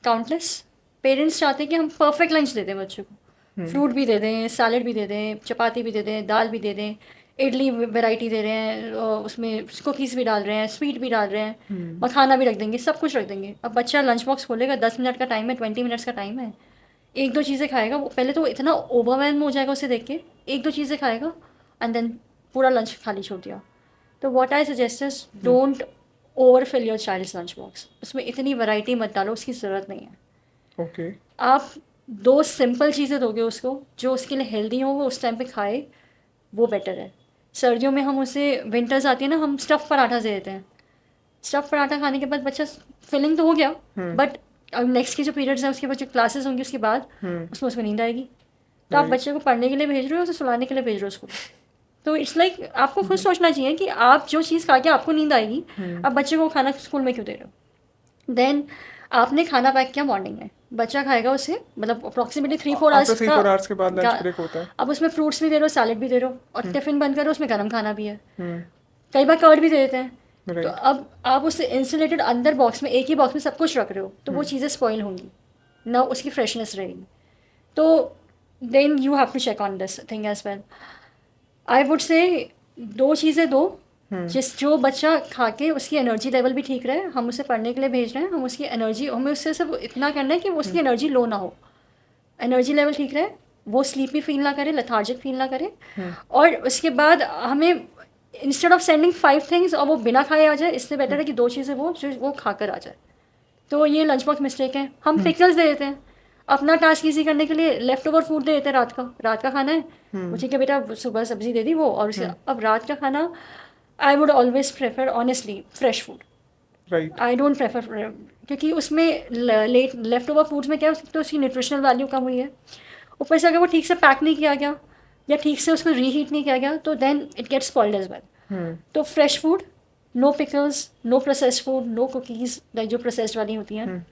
काउंटलेस। पेरेंट्स चाहते हैं कि हम परफेक्ट लंच दे दें बच्चों को, फ्रूट भी दे दें, सैलड भी दे दें, चपाती भी दे दें, दाल भी दे दें, इडली वैरायटी दे रहे हैं, और उसमें कुकीज़ भी डाल रहे हैं, स्वीट भी डाल रहे हैं, और खाना भी रख देंगे, सब कुछ रख देंगे। अब बच्चा लंच बॉक्स खोलेगा, 10 मिनट का टाइम है, 20 मिनट्स का टाइम है, एक दो चीज़ें खाएगा, वो पहले तो इतना ओवरवेलम हो जाएगा उसे देख के, एक दो चीज़ें खाएगा एंड देन पूरा लंच खाली छोड़ दिया। तो what I suggest is don't overfill your child's lunch box, उसमें इतनी वैरायटी मत डालो, उसकी ज़रूरत नहीं है। ओके. आप दो सिंपल चीज़ें दोगे उसको जो उसके लिए हेल्दी हो, वो उस टाइम पे खाए, वो बेटर है। सर्दियों में हम उसे, विंटर्स आती है ना, हम स्टफ़ पराठा दे देते हैं, स्टफ़ पराठा खाने के बाद बच्चा फिलिंग तो हो गया, बट अब नेक्स्ट के जो पीरियड्स हैं उसके बाद जो क्लासेस होंगी उसके बाद उसमें उसको नींद आएगी। तो आप बच्चे को पढ़ने के लिए भेज रहे हो, उसे सुलाने के लिए भेज रहे हो उसको। तो इट्स लाइक आपको खुद सोचना चाहिए कि आप जो चीज़ खा के आपको नींद आएगी, आप बच्चे को खाना स्कूल में क्यों दे रहे हो। देन आपने खाना पैक किया मॉर्निंग में, बच्चा खाएगा उसे, मतलब अप्रॉक्सीमेटली 3-4 आफ्टर आवर्स 3-4 आवर्स के बाद लंच का। ब्रेक होता है. अब उसमें फ्रूट्स भी दे रहे हो, सैलेड भी दे रहे हो, और टिफ़िन बंद करो, उसमें गर्म खाना भी है, कई बार कर्ड भी दे देते हैं। तो राइट. अब आप उसे इंसुलेटेड अंदर बॉक्स में, एक ही बॉक्स में सब कुछ रख रहे हो, तो वो चीज़ें स्पॉइल होंगी ना, उसकी फ्रेशनेस रहेगी। तो then you have to check on this thing as well. I would say दो चीज़ें दो, जो बच्चा खा के उसकी एनर्जी लेवल भी ठीक रहे, हम उसे पढ़ने के लिए भेज रहे हैं, हम उसकी एनर्जी, हमें उससे सब इतना करना है कि वो उसकी एनर्जी लो ना हो, एनर्जी लेवल ठीक रहे, वो स्लीपी फील ना करे, लेथार्जिक फील ना करे। और उसके बाद हमें इंस्टेड ऑफ सेंडिंग 5 थिंग्स और वो बिना खाए आ जाए, इससे बेटर है कि दो चीज़ें वो जो वो खा कर आ जाए। तो ये लंच बॉक्स मिस्टेक है। हम पिकल्स दे देते हैं, अपना टास्क इजी करने के लिए लेफ्ट ओवर फूड दे देते हैं, रात का खाना है, वो ठीक है बेटा, सुबह सब्जी दे दी वो, और उसके अब रात का खाना I would always prefer honestly fresh food. Right. I don't prefer, क्योंकि उसमें लेफ्ट ओवर फूड्स में क्या है, तो उसकी न्यूट्रिशनल वैल्यू कम हुई है, ऊपर से अगर वो ठीक से पैक नहीं किया गया या ठीक से उसको रीहीट नहीं किया गया, तो then it gets spoiled as well. तो fresh food, no pickles, no processed food, no cookies like जो प्रोसेस्ड वाली होती हैं,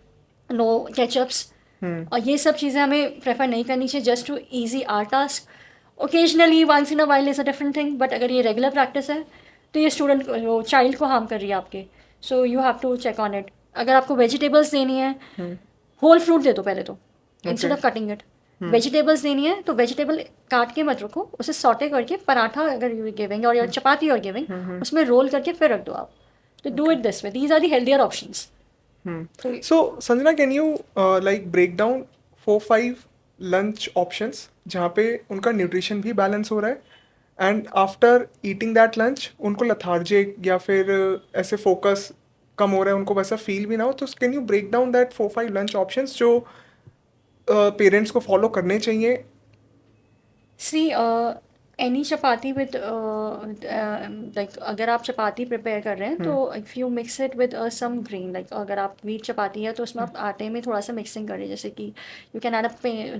नो केचप्स, और ये सब चीज़ें हमें प्रेफर नहीं करनी चाहिए just too easy or task. Occasionally once in a while is a different thing, but अगर ये रेगुलर प्रैक्टिस है तो ये स्टूडेंट वो चाइल्ड को हार्म कर रही है आपके। So you have to check on it. अगर आपको वेजिटेबल्स देनी है, होल फ्रूट दे दो पहले तो, instead of cutting it. Vegetables देनी है तो वेजिटेबल काट के मत रखो, उसे सॉटे करके पराठा अगर यू गिविंग और चपाती और गिविंग, उसमें रोल करके फिर रख दो आप। तो do it this way, these are the healthier options. So Sanjana, can you like break down 4-5 lunch options जहाँ पे उनका न्यूट्रिशन भी बैलेंस हो रहा है and after eating that lunch उनको लथार्जिक या फिर ऐसे फोकस कम हो रहा है, उनको वैसा फील भी ना हो, तो can you break down that 4-5 lunch options जो पेरेंट्स को फॉलो करने चाहिए? See any chapati with like अगर आप चपाती प्रिपेयर कर रहे हैं तो if you mix it with some green, like अगर आप व्हीट चपाती है तो उसमें आप आटे में थोड़ा सा मिक्सिंग करिए, जैसे कि you can add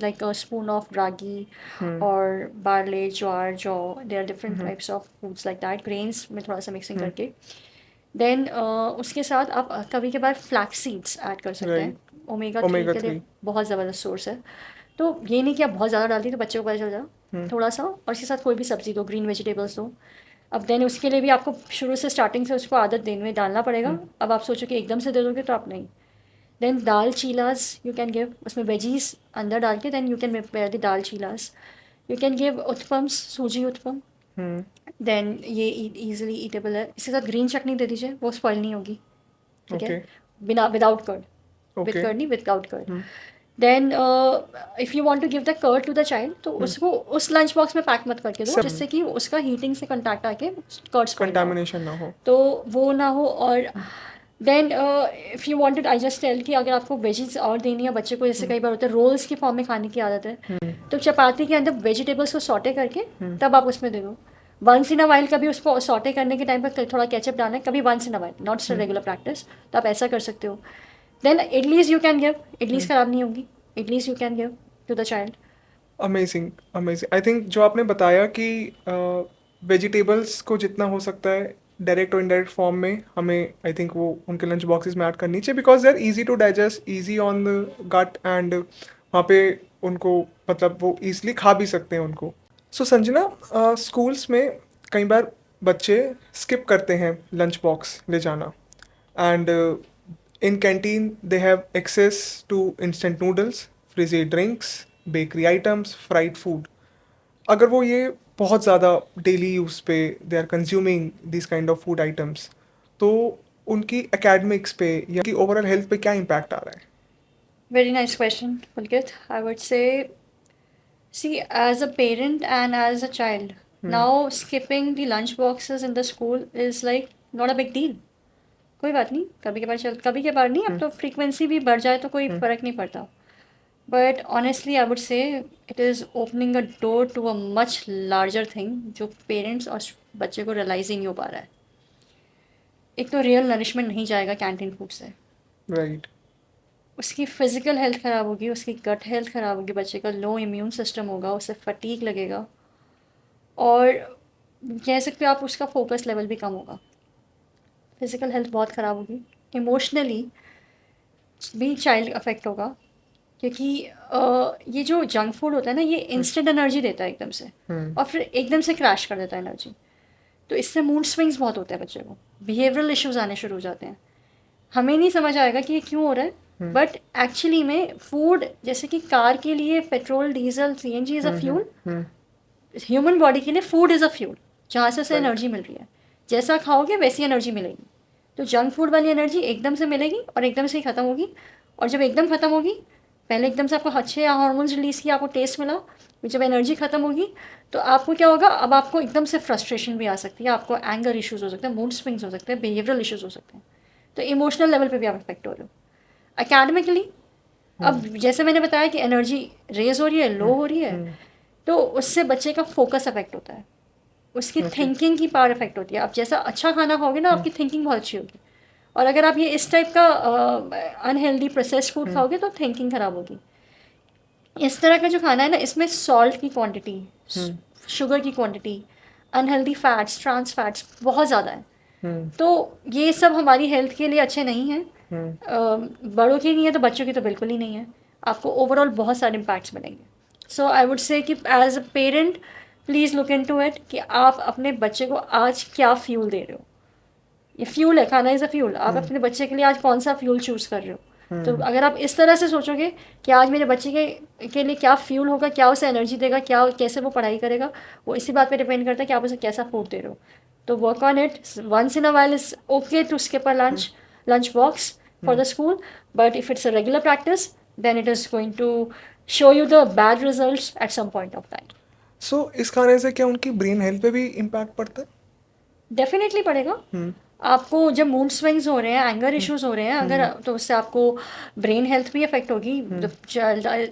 like a spoon of ragi और बार्ले, ज्वार, जौ, there are different types of foods like that, grains में थोड़ा सा मिक्सिंग करके देन उसके साथ आप कभी कभार फ्लैक्स सीड्स ऐड कर सकते हैं। राइट। ओमेगा 3 ओमेगा के लिए 3। बहुत ज़बरदस्त सोर्स है। तो ये नहीं कि आप बहुत ज़्यादा डाल दी तो बच्चे को पता चल जाए, थोड़ा सा, और इसके साथ कोई भी सब्ज़ी दो, ग्रीन वेजिटेबल्स दो। अब देन उसके लिए भी आपको शुरू से स्टार्टिंग से उसको आदत देने में डालना पड़ेगा। अब आप सोचो कि एकदम से दे दोगे तो आप नहीं। Then dal cheelas you can give, उसमें वेजीज अंदर डाल के then you can prepare the dal cheelas. You can give uttapams, suji uttapam. Then ये इजीली ईटेबल है। इसके साथ ग्रीन चटनी दे दीजिए, वो स्पॉइल नहीं होगी, ठीक है, ओके। बिना without curd, with okay. Curd नहीं, without curd. Then if you want to give the curd to the child तो उसको उस लंच बॉक्स में पैक मत करके दो, सब जिससे कि उसका हीटिंग से कंटैक्ट आके कर्ड स्पॉइल ना हो, कंटामिनेशन ना हो। तो वो ना हो। और then if you wanted, I just tell कि अगर आपको वेजीज और देनी है बच्चे को, जैसे कई बार होता है रोल्स की फॉर्म में खाने की आदत है, तो चपाती के अंदर वेजिटेबल्स को सॉटे करके तब आप उसमें दे दो। वंस इन अ वाइल कभी उसको सॉटे करने के टाइम पर थोड़ा केचप डालना है, कभी once in a while, not regular practice, तो आप ऐसा कर सकते हो। Then idlis you can give, idlis खराब नहीं होंगी, idlis you can give to the child. Amazing, amazing. I think जो आपने बताया कि वेजिटेबल्स को जितना हो सकता है डायरेक्ट और इनडायरेक्ट फॉर्म में हमें, आई थिंक वो उनके लंच बॉक्सेस में ऐड करनी चाहिए, because they are easy to digest, easy on the gut, and वहाँ पे उनको मतलब वो ईजिली खा भी सकते हैं उनको। सो संजना, स्कूल्स में कई बार बच्चे स्किप करते हैं लंच बॉक्स ले जाना, and in canteen they have access to instant noodles, frizzy drinks, bakery items, fried food. अगर वो ये बहुत ज़्यादा डेली यूज़ पे they are consuming this kind of food items, तो उनकी एकेडमिक्स पे या उनकी ओवरऑल हेल्थ पे क्या इम्पैक्ट आ रहा है? Very nice question, Pulkit. I would say, see, as a parent and as a child, now skipping the lunch boxes in the school is like not a big deal. कोई बात नहीं, कभी कभार चल, कभी कभार नहीं, अब तो फ्रीक्वेंसी भी बढ़ जाए तो कोई फ़र्क नहीं पड़ता। But honestly I would say it is opening a door to a much larger thing जो पेरेंट्स और बच्चे को रियलाइज ही नहीं हो पा रहा है। एक तो रियल नरिशमेंट नहीं जाएगा कैंटीन फूड से, राइट। उसकी फिजिकल हेल्थ ख़राब होगी, उसकी गट हेल्थ ख़राब होगी, बच्चे का लो इम्यून सिस्टम होगा, उसे फटीग लगेगा, और कह सकते हो आप उसका फोकस लेवल भी कम होगा। फिजिकल हेल्थ बहुत ख़राब होगी, इमोशनली भी चाइल्ड अफेक्ट होगा, क्योंकि ये जो जंक फूड होता है ना, ये इंस्टेंट एनर्जी देता है एकदम से, और फिर एकदम से क्रैश कर देता है एनर्जी। तो इससे मूड स्विंग्स बहुत होते हैं बच्चे को, बिहेवियरल इश्यूज आने शुरू हो जाते हैं। हमें नहीं समझ आएगा कि ये क्यों हो रहा है, बट एक्चुअली में फूड, जैसे कि कार के लिए petrol, diesel, CNG is a fuel, human body के लिए फूड इज़ अ फ्यूल, जहाँ से उसे राइट। एनर्जी मिल रही है। जैसा खाओगे वैसी एनर्जी मिलेगी। तो जंक फूड वाली एनर्जी एकदम से मिलेगी और एकदम से ही ख़त्म होगी, और जब एकदम ख़त्म होगी, पहले एकदम से आपको अच्छे हार्मोन्स रिलीज़ किया, आपको टेस्ट मिला, फिर जब एनर्जी ख़त्म होगी तो आपको क्या होगा, अब आपको एकदम से फ्रस्ट्रेशन भी आ सकती है, आपको एंगर इश्यूज़ हो सकते हैं, मूड स्विंग्स हो सकते हैं, बिहेवियरल इश्यूज़ हो सकते हैं। तो इमोशनल लेवल पे भी आप अफेक्ट हो रहे हो। एकेडमिकली, अब जैसे मैंने बताया कि एनर्जी रेज हो रही है, लो हो रही है, तो उससे बच्चे का फोकस अफेक्ट होता है, उसकी ओके। थिंकिंग की पावर अफेक्ट होती है। आप जैसा अच्छा खाना खाओगे ना, आपकी थिंकिंग बहुत अच्छी होगी, और अगर आप ये इस टाइप का अनहेल्दी प्रोसेस्ड फूड खाओगे तो थिंकिंग खराब होगी। इस तरह का जो खाना है ना, इसमें सॉल्ट की क्वांटिटी, शुगर की quantity, unhealthy fats, trans fats बहुत ज़्यादा है। तो ये सब हमारी हेल्थ के लिए अच्छे नहीं हैं। बड़ों की नहीं है तो बच्चों की तो बिल्कुल ही नहीं है। आपको ओवरऑल बहुत सारे इम्पैक्ट्स मिलेंगे। सो आई वुड से कि as a parent please look into it कि आप अपने बच्चे को आज क्या फ्यूल दे रहे हो। ये फ्यूल है, खाना इज़ अ फ्यूल। आप अपने बच्चे के लिए आज कौन सा फ्यूल चूज़ कर रहे हो। तो अगर आप इस तरह से सोचोगे कि आज मेरे बच्चे के लिए क्या फ्यूल होगा, क्या उसे एनर्जी देगा, क्या कैसे वो पढ़ाई करेगा, वो इसी बात पे डिपेंड करता है कि आप उसे कैसा फूड दे रहे हो। तो work on it. Once in a while is okay to skip a lunch box for the school, but if it's a regular practice, then it is going to show you the bad results at some point of time. सो इस खाने से क्या उनकी brain health पे भी impact पड़ता है? Definitely पड़ेगा। आपको जब मूड स्विंग्स हो रहे हैं, एंगर इश्यूज हो रहे हैं, अगर तो उससे आपको ब्रेन हेल्थ भी अफेक्ट होगी।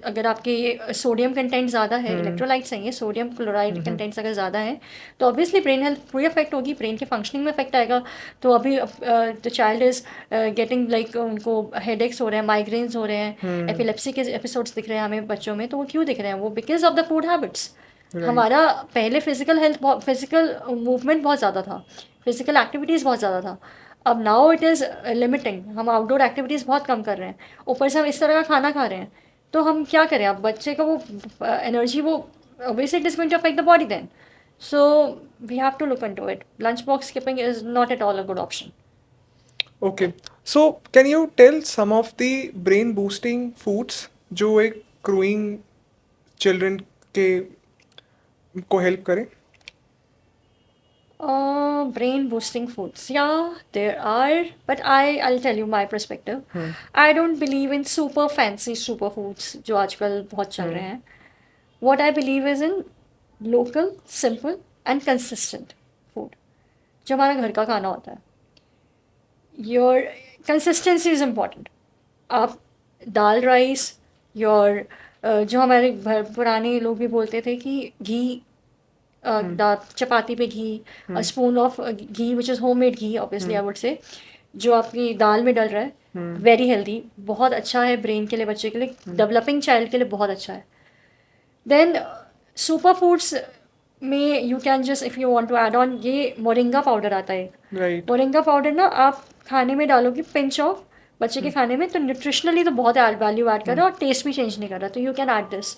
अगर आपके सोडियम कंटेंट ज़्यादा है, इलेक्ट्रोलाइट्स हैं ये, सोडियम क्लोराइड कंटेंट्स अगर ज़्यादा है तो ऑब्वियसली ब्रेन हेल्थ पूरी अफेक्ट होगी, ब्रेन के फंक्शनिंग में अफेक्ट आएगा। तो अभी the child is getting like उनको हेडेक्स हो रहे हैं, माइग्रेन्स हो रहे हैं, एपिलेप्सी के एपिसोड्स दिख रहे हैं हमें बच्चों में। तो वो क्यों दिख रहे हैं? वो because of the food habits. Right. हमारा पहले फिजिकल मूवमेंट बहुत ज़्यादा था, फिजिकल एक्टिविटीज़ बहुत ज़्यादा था। अब नाउ इट इज़ लिमिटिंग, हम आउटडोर एक्टिविटीज़ बहुत कम कर रहे हैं, ऊपर से हम इस तरह का खाना खा रहे हैं। तो हम क्या करें? अब बच्चे का वो एनर्जी, वो obviously it is going to affect the body then. So we have to look into it. Lunchbox skipping is not at all a good option. Okay, so can you tell some of the brain boosting foods जो एक growing children के को help करें? Brain boosting foods. Yeah, there are, but I'll tell you my perspective. I don't believe in super fancy superfoods जो आजकल बहुत चल रहे हैं. What I believe is in local, simple and consistent food. जो हमारा घर का खाना होता है. Your consistency is important. आप दाल राइस, your जो हमारे पुराने लोग भी बोलते थे कि घी, चपाती पे ghee, spoon of ghee which is homemade ghee, obviously I would say, जो आपकी दाल में डल रहा है, वेरी हेल्दी, बहुत अच्छा है ब्रेन के लिए, बच्चे के लिए, डेवलपिंग चाइल्ड के लिए बहुत अच्छा है. देन सुपर फूड्स में you can just, if you want to add on, ये मोरिंगा पाउडर आता है. राइट. मोरिंगा पाउडर ना आप खाने में डालोगे, पिंच ऑफ बच्चे के खाने में, तो न्यूट्रिशनली तो बहुत वैल्यू ऐड कर रहा है और टेस्ट भी चेंज नहीं कर रहा, तो you can add this.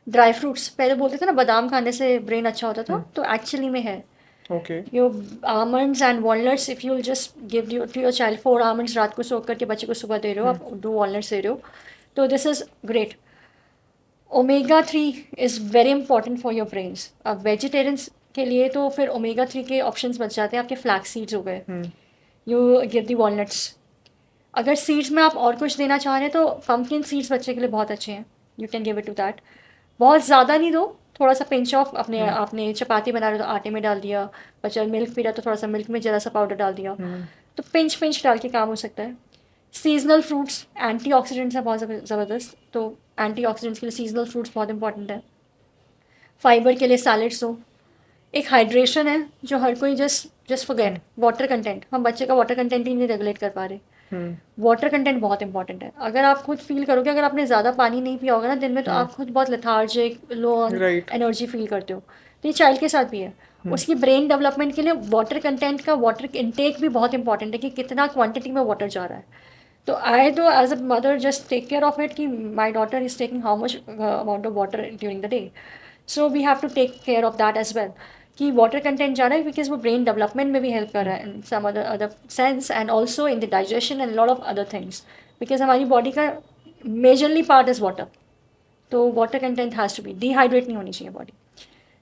Dry fruits, पहले बोलते थे ना बादाम खाने से ब्रेन अच्छा होता था, तो एक्चुअली में है. Okay. Your almonds and walnuts, if you just give to your child 4 almonds रात को सोख करके बच्चे को सुबह दे रहे हो, आप 2 वॉलनट्स दे रहे हो, तो this is great. Omega 3 is very important for your brains. अब वेजिटेरियंस के लिए तो फिर ओमेगा 3 के ऑप्शंस बच जाते हैं, आपके फ्लैक्स सीड्स हो गए, यू गिव दी वॉलनट्स. अगर सीड्स में आप और कुछ देना चाह रहे हैं तो पम्पकिन सीड्स बच्चे के लिए बहुत अच्छे हैं, you can give it to that. बहुत ज़्यादा नहीं दो, थोड़ा सा पिंच ऑफ, अपने आपने चपाती बना रहे हो तो आटे में डाल दिया, बच्चा मिल्क पी रहा तो थोड़ा सा मिल्क में ज़रा सा पाउडर डाल दिया, तो पिंच पिंच डाल के काम हो सकता है. सीजनल फ्रूट्स, एंटीऑक्सीडेंट्स हैं बहुत ज़बरदस्त, तो एंटीऑक्सीडेंट्स के लिए सीजनल फ्रूट्स बहुत इंपॉर्टेंट है. फाइबर के लिए सैलड्स हो. एक हाइड्रेशन है जो हर कोई जस्ट फॉरगेट, वाटर कंटेंट. हम बच्चे का वाटर कंटेंट ही नहीं रेगुलेट कर पा रहे. वाटर कंटेंट बहुत इंपॉर्टेंट है. अगर आप खुद फील करोगे, अगर आपने ज़्यादा पानी नहीं पिया होगा ना दिन में, तो आप खुद बहुत लेथार्जिक, लो Right. एनर्जी फील करते हो. तो ये चाइल्ड के साथ भी है. उसकी ब्रेन डेवलपमेंट के लिए वाटर कंटेंट का, वाटर इंटेक भी बहुत इंपॉर्टेंट है कि कितना क्वांटिटी में वाटर जा रहा है. तो आई तो as a mother just take care of it कि my daughter is taking how much amount of water during the day. So we have to take care of that as well कि water content जा रहा है, because वो brain development में भी help कर रहा है in some other sense, and also in the digestion and lot of other things, because हमारी बॉडी का मेजरली पार्ट इज़ वाटर. तो water content has to be, dehydrate नहीं होनी चाहिए body.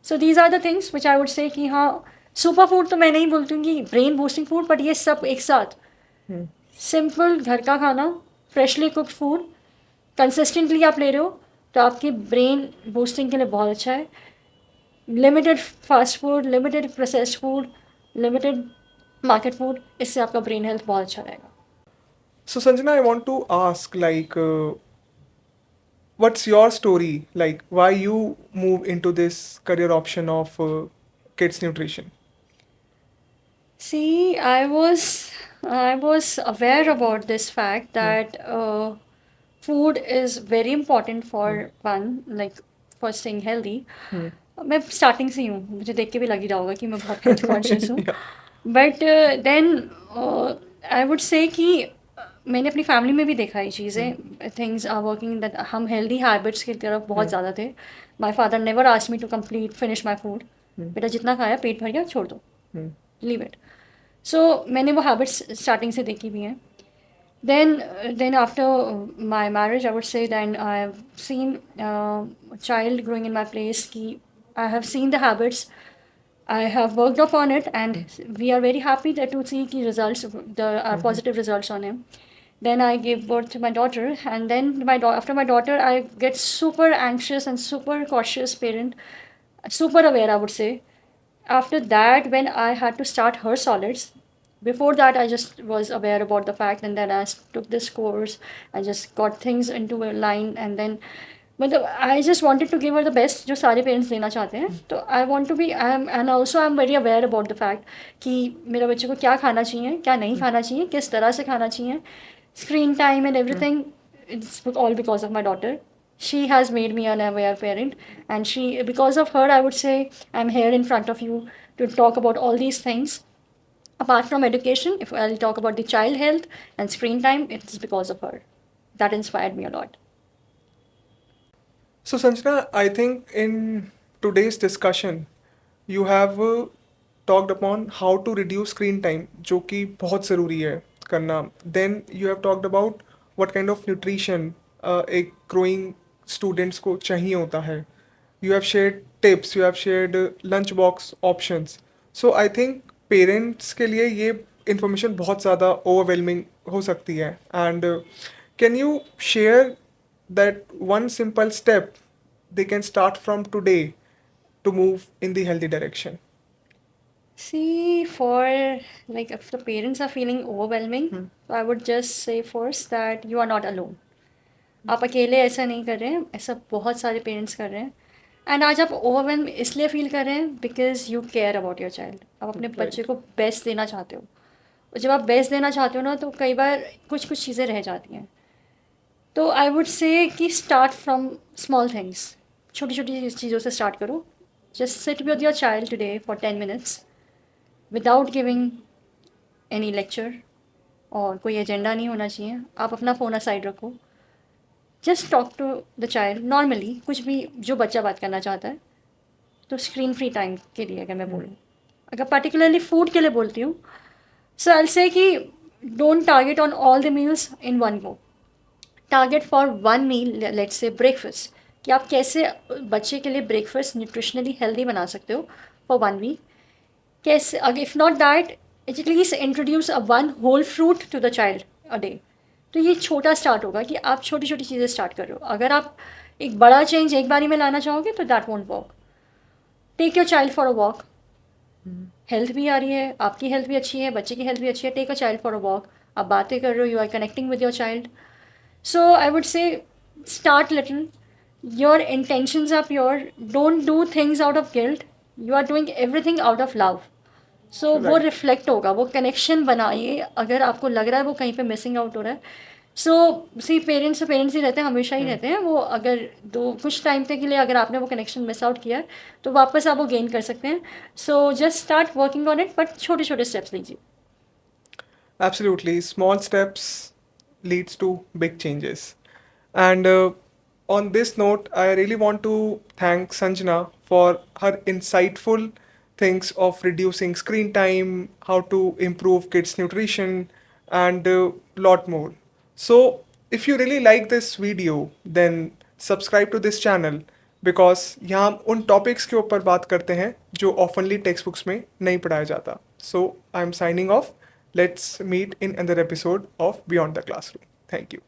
So these are the things which I would say कि हाँ, super food तो मैं नहीं बोलती हूँ कि ब्रेन बूस्टिंग फूड, बट ये सब एक साथ, सिंपल घर का खाना, फ्रेशली कुक्ड फूड, कंसिस्टेंटली आप ले रहे हो तो आपकी ब्रेन बूस्टिंग के लिए बहुत अच्छा है. Limited fast food, limited processed food, limited market food, इससे आपका ब्रेन हेल्थ बहुत अच्छा रहेगा. So Sanjana, I want to ask, like, what's your story? Like, why you move into this career option of kids nutrition? See, I was aware about this fact that food is very important for one, like for staying healthy. मैं starting से ही हूँ, मुझे देख के भी लग ही रहा होगा कि मैं बहुत हेल्थ कॉन्शियस हूँ. But then I would say कि मैंने अपनी फैमिली में भी देखा ये चीज़ें, थिंग्स आर वर्किंग, दैट हम हेल्दी हैबिट्स की तरफ बहुत ज़्यादा थे. My father never asked me to complete finish my food. बेटा जितना खाया पेट भर गया, छोड़ दो, लीव इट. सो मैंने वो हैबिट्स स्टार्टिंग से देखी भी हैं. Then after my marriage, I would say then I have seen child growing in my place. I have seen the habits. I have worked upon it, and we are very happy that to see the results, positive results on him. Then I gave birth to my daughter, and then after my daughter, I get super anxious and super cautious parent, super aware, I would say. After that, when I had to start her solids, Before that, I just was aware about the fact, and then I took this course. I just got things into a line, and then मतलब I just wanted to give her the best जो सारे parents देना चाहते हैं. तो I want to be and also I'm very aware about the fact कि मेरा बच्चे को क्या खाना चाहिए, क्या नहीं खाना चाहिए, किस तरह से खाना चाहिए, screen time and everything. It's all because of my daughter. She has made me an aware parent, and because of her, I would say I'm here in front of you to talk about all these things. Apart from education, if I'll talk about the child health and screen time, it's because of her. That inspired me a lot. So, Sanjana, I think in today's discussion, you have talked upon how to reduce screen time, जो कि बहुत ज़रूरी है करना. Then you have talked about what kind of nutrition एक growing students को चाहिए होता है. You have shared tips, you have shared lunch box options. So I think parents के लिए ये information बहुत ज़्यादा overwhelming हो सकती है. And can you share that one simple step they can start from today to move in the healthy direction? See, like if the parents are feeling overwhelming, I would just say first that you are not alone. आप अकेले ऐसा नहीं कर रहे हैं, ऐसा बहुत सारे पेरेंट्स कर रहे हैं. एंड आज आप ओवरवेलम इसलिए फील कर रहे हैं because you care about your child. आप अपने Right. बच्चे को बेस्ट देना चाहते हो. और जब आप बेस्ट देना चाहते हो ना, तो कई बार कुछ कुछ चीज़ें रह जाती हैं. तो आई वुड से कि स्टार्ट फ्रॉम स्मॉल थिंग्स. छोटी छोटी चीज़ों से स्टार्ट करो. Just sit with your child today for 10 minutes without giving any lecture, और कोई एजेंडा नहीं होना चाहिए. आप अपना फ़ोन असाइड रखो. Just talk to the child normally. कुछ भी जो बच्चा बात करना चाहता है, तो स्क्रीन फ्री टाइम के लिए अगर मैं बोलूँ, अगर पर्टिकुलरली फूड के लिए बोलती हूँ, सो आई से कि don't target on all the meals in one go. Target for one meal, let's say breakfast, कि आप कैसे बच्चे के लिए ब्रेकफास्ट न्यूट्रिशनली हेल्दी बना सकते हो फॉर 1 week. कैसे, अगर if not that, at least introduce a one whole fruit to the child a day. तो ये छोटा स्टार्ट होगा कि आप छोटी छोटी चीज़ें स्टार्ट कर रहे हो. अगर आप एक बड़ा चेंज एक बारी में लाना चाहोगे तो that won't work. Take your child for a walk. Health भी आ रही है, आपकी हेल्थ भी अच्छी है, बच्चे की हेल्थ भी अच्छी है. Take a child for a walk. आप बातें कर रहे हो, you are connecting with your child. So I would say start little. Your intentions are pure. Don't do things out of guilt. You are doing everything out of love. So वो Right. Reflect होगा, वो connection बनाइए. अगर आपको लग रहा है वो कहीं पे मिसिंग आउट हो रहा है, सो सी पेरेंट्स तो पेरेंट्स ही रहते हैं, हमेशा ही रहते हैं वो. अगर कुछ टाइम तक के लिए अगर आपने वो कनेक्शन मिस आउट किया है, तो वापस आप वो गेन कर सकते हैं. So just start working on it, but छोटे छोटे स्टेप्स लीजिए. Absolutely. Small steps leads to big changes. And on this note, I really want to thank Sanjana for her insightful things of reducing screen time, how to improve kids' nutrition, and a lot more. So, if you really like this video, then subscribe to this channel because यहाँ हम उन topics के ऊपर बात करते हैं जो oftenly textbooks में नहीं पढ़ाया जाता. So, I'm signing off. Let's meet in another episode of Beyond the Classroom. Thank you.